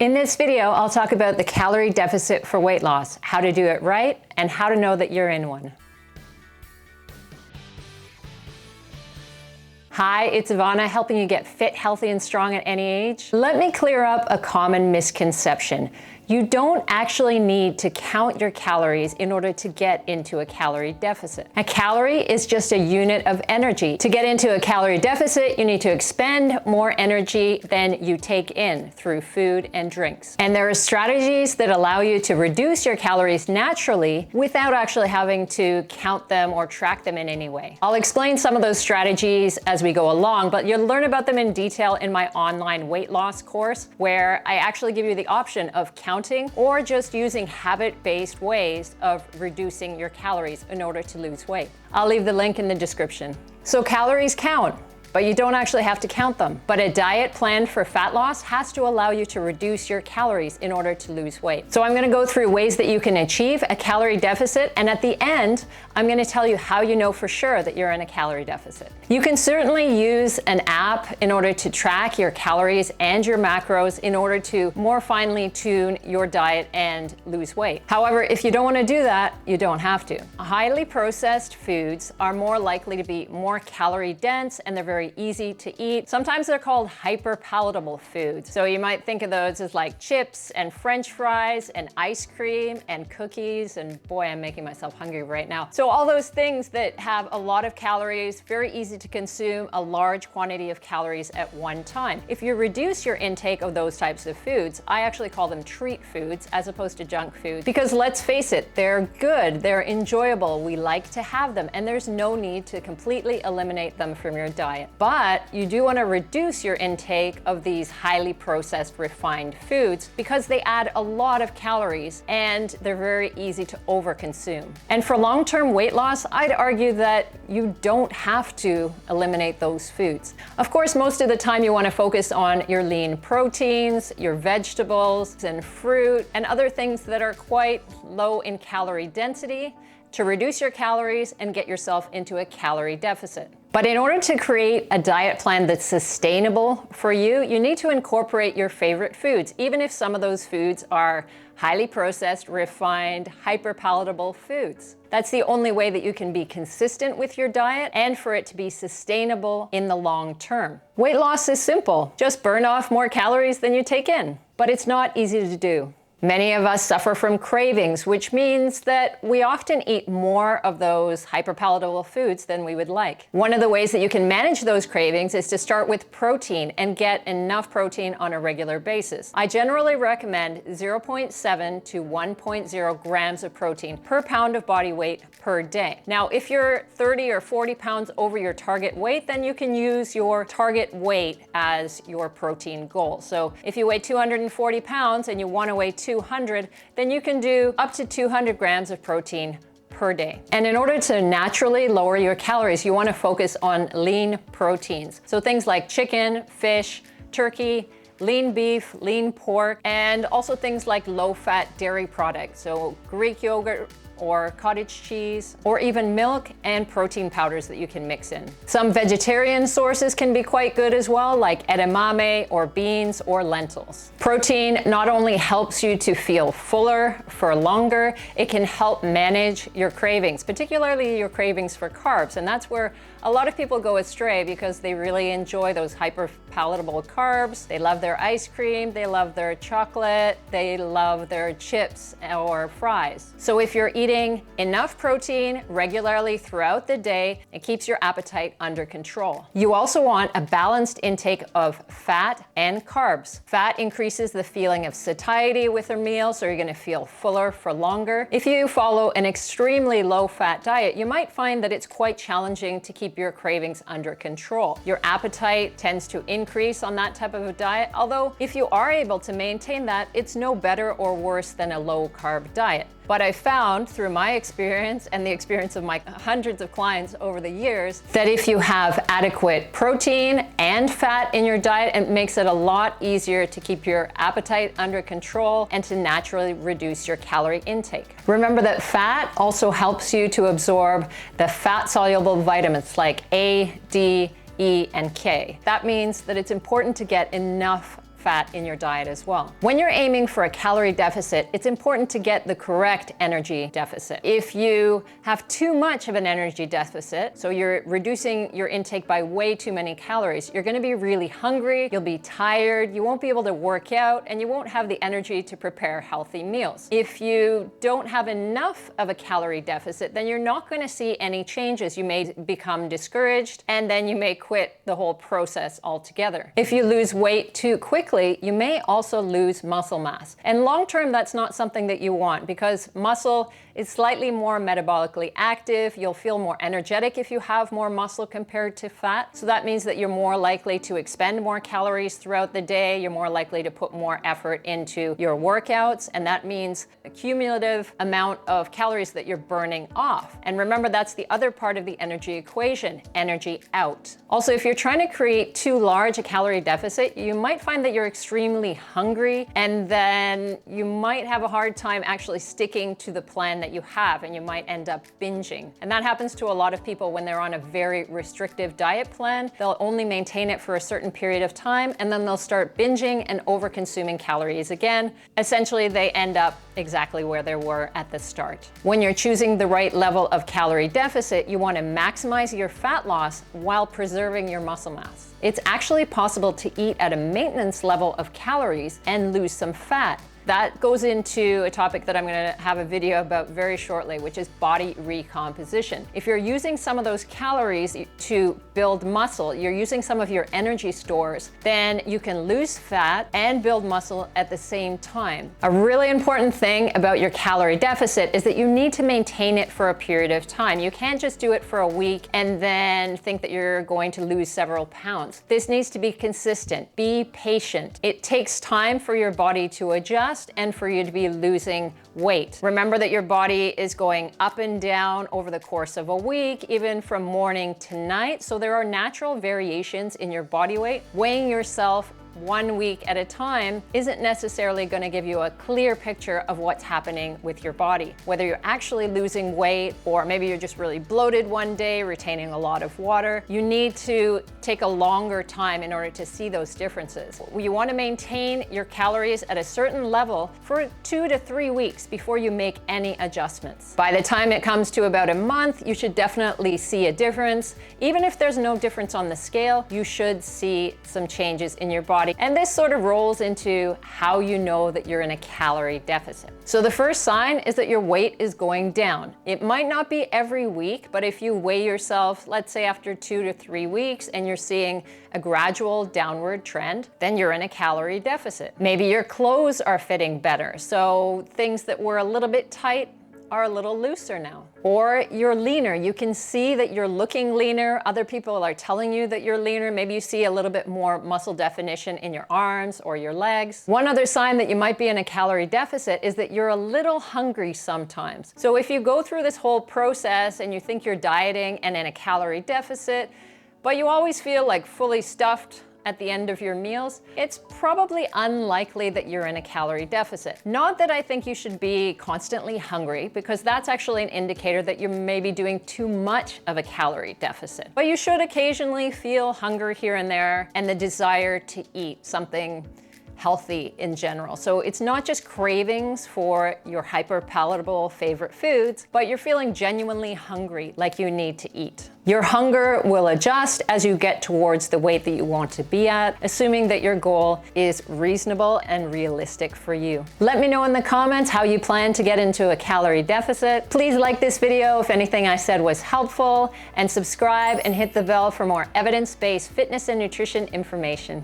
In this video, I'll talk about the calorie deficit for weight loss, how to do it right, and how to know that you're in one. Hi, it's Ivana, helping you get fit, healthy, and strong at any age. Let me clear up a common misconception. You don't actually need to count your calories in order to get into a calorie deficit. A calorie is just a unit of energy. To get into a calorie deficit, you need to expend more energy than you take in through food and drinks. And there are strategies that allow you to reduce your calories naturally without actually having to count them or track them in any way. I'll explain some of those strategies as we go along, but you'll learn about them in detail in my online weight loss course, where I actually give you the option of counting or just using habit-based ways of reducing your calories in order to lose weight. I'll leave the link in the description. So calories count, but you don't actually have to count them. But a diet plan for fat loss has to allow you to reduce your calories in order to lose weight. So I'm gonna go through ways that you can achieve a calorie deficit, and at the end, I'm gonna tell you how you know for sure that you're in a calorie deficit. You can certainly use an app in order to track your calories and your macros in order to more finely tune your diet and lose weight. However, if you don't wanna do that, you don't have to. Highly processed foods are more likely to be more calorie dense, and they're very easy to eat. Sometimes they're called hyper palatable foods. So you might think of those as like chips and French fries and ice cream and cookies. And boy, I'm making myself hungry right now. So all those things that have a lot of calories, very easy to consume a large quantity of calories at one time. If you reduce your intake of those types of foods, I actually call them treat foods as opposed to junk food, because let's face it, they're good, they're enjoyable, we like to have them, and there's no need to completely eliminate them from your diet. But you do want to reduce your intake of these highly processed, refined foods because they add a lot of calories and they're very easy to overconsume. And for long-term weight loss, I'd argue that you don't have to eliminate those foods. Of course, most of the time you want to focus on your lean proteins, your vegetables and fruit, and other things that are quite low in calorie density to reduce your calories and get yourself into a calorie deficit. But in order to create a diet plan that's sustainable for you, you need to incorporate your favorite foods, even if some of those foods are highly processed, refined, hyper-palatable foods. That's the only way that you can be consistent with your diet and for it to be sustainable in the long term. Weight loss is simple. Just burn off more calories than you take in. But it's not easy to do. Many of us suffer from cravings, which means that we often eat more of those hyperpalatable foods than we would like. One of the ways that you can manage those cravings is to start with protein and get enough protein on a regular basis. I generally recommend 0.7 to 1.0 grams of protein per pound of body weight per day. Now, if you're 30 or 40 pounds over your target weight, then you can use your target weight as your protein goal. So if you weigh 240 pounds and you want to weigh 200, then you can do up to 200 grams of protein per day. And in order to naturally lower your calories, you want to focus on lean proteins. So things like chicken, fish, turkey, lean beef, lean pork, and also things like low-fat dairy products. So Greek yogurt, or cottage cheese, or even milk and protein powders that you can mix in. Some vegetarian sources can be quite good as well, like edamame or beans or lentils. Protein not only helps you to feel fuller for longer, it can help manage your cravings, particularly your cravings for carbs. And that's where a lot of people go astray because they really enjoy those hyper palatable carbs. They love their ice cream, they love their chocolate, they love their chips or fries. So if you're eating enough protein regularly throughout the day, it keeps your appetite under control. You also want a balanced intake of fat and carbs. Fat increases the feeling of satiety with a meal, so you're gonna feel fuller for longer. If you follow an extremely low-fat diet, you might find that it's quite challenging to keep your cravings under control. Your appetite tends to increase on that type of a diet, although if you are able to maintain that, it's no better or worse than a low-carb diet. But I found through my experience and the experience of my hundreds of clients over the years that if you have adequate protein and fat in your diet, it makes it a lot easier to keep your appetite under control and to naturally reduce your calorie intake. Remember that fat also helps you to absorb the fat-soluble vitamins like A, D, E, and K. That means that it's important to get enough fat in your diet as well. When you're aiming for a calorie deficit, it's important to get the correct energy deficit. If you have too much of an energy deficit, so you're reducing your intake by way too many calories, you're gonna be really hungry, you'll be tired, you won't be able to work out, and you won't have the energy to prepare healthy meals. If you don't have enough of a calorie deficit, then you're not gonna see any changes. You may become discouraged, and then you may quit the whole process altogether. If you lose weight too quickly, you may also lose muscle mass. And long term, that's not something that you want, because muscle is slightly more metabolically active. You'll feel more energetic if you have more muscle compared to fat. So that means that you're more likely to expend more calories throughout the day. You're more likely to put more effort into your workouts. And that means a cumulative amount of calories that you're burning off. And remember, that's the other part of the energy equation, energy out. Also, if you're trying to create too large a calorie deficit, you might find that you're extremely hungry, and then you might have a hard time actually sticking to the plan that you have, and you might end up binging. And that happens to a lot of people when they're on a very restrictive diet plan. They'll only maintain it for a certain period of time, and then they'll start binging and over-consuming calories again. Essentially, they end up exactly where they were at the start. When you're choosing the right level of calorie deficit, you want to maximize your fat loss while preserving your muscle mass. It's actually possible to eat at a maintenance level of calories and lose some fat. That goes into a topic that I'm going to have a video about very shortly, which is body recomposition. If you're using some of those calories to build muscle, you're using some of your energy stores, then you can lose fat and build muscle at the same time. A really important thing about your calorie deficit is that you need to maintain it for a period of time. You can't just do it for a week and then think that you're going to lose several pounds. This needs to be consistent. Be patient. It takes time for your body to adjust and for you to be losing weight. Remember that your body is going up and down over the course of a week, even from morning to night. So there are natural variations in your body weight. Weighing yourself 1 week at a time isn't necessarily going to give you a clear picture of what's happening with your body. Whether you're actually losing weight, or maybe you're just really bloated one day, retaining a lot of water, you need to take a longer time in order to see those differences. You want to maintain your calories at a certain level for 2 to 3 weeks before you make any adjustments. By the time it comes to about a month, you should definitely see a difference. Even if there's no difference on the scale, you should see some changes in your body. And this sort of rolls into how you know that you're in a calorie deficit. So the first sign is that your weight is going down. It might not be every week, but if you weigh yourself, let's say after 2 to 3 weeks, and you're seeing a gradual downward trend, then you're in a calorie deficit. Maybe your clothes are fitting better. So things that were a little bit tight are a little looser now. Or you're leaner. You can see that you're looking leaner. Other people are telling you that you're leaner. Maybe you see a little bit more muscle definition in your arms or your legs. One other sign that you might be in a calorie deficit is that you're a little hungry sometimes. So if you go through this whole process and you think you're dieting and in a calorie deficit, but you always feel like fully stuffed at the end of your meals, it's probably unlikely that you're in a calorie deficit. Not that I think you should be constantly hungry, because that's actually an indicator that you're maybe doing too much of a calorie deficit. But you should occasionally feel hunger here and there and the desire to eat something healthy in general. So it's not just cravings for your hyper-palatable favorite foods, but you're feeling genuinely hungry, like you need to eat. Your hunger will adjust as you get towards the weight that you want to be at, assuming that your goal is reasonable and realistic for you. Let me know in the comments how you plan to get into a calorie deficit. Please like this video if anything I said was helpful, and subscribe and hit the bell for more evidence-based fitness and nutrition information.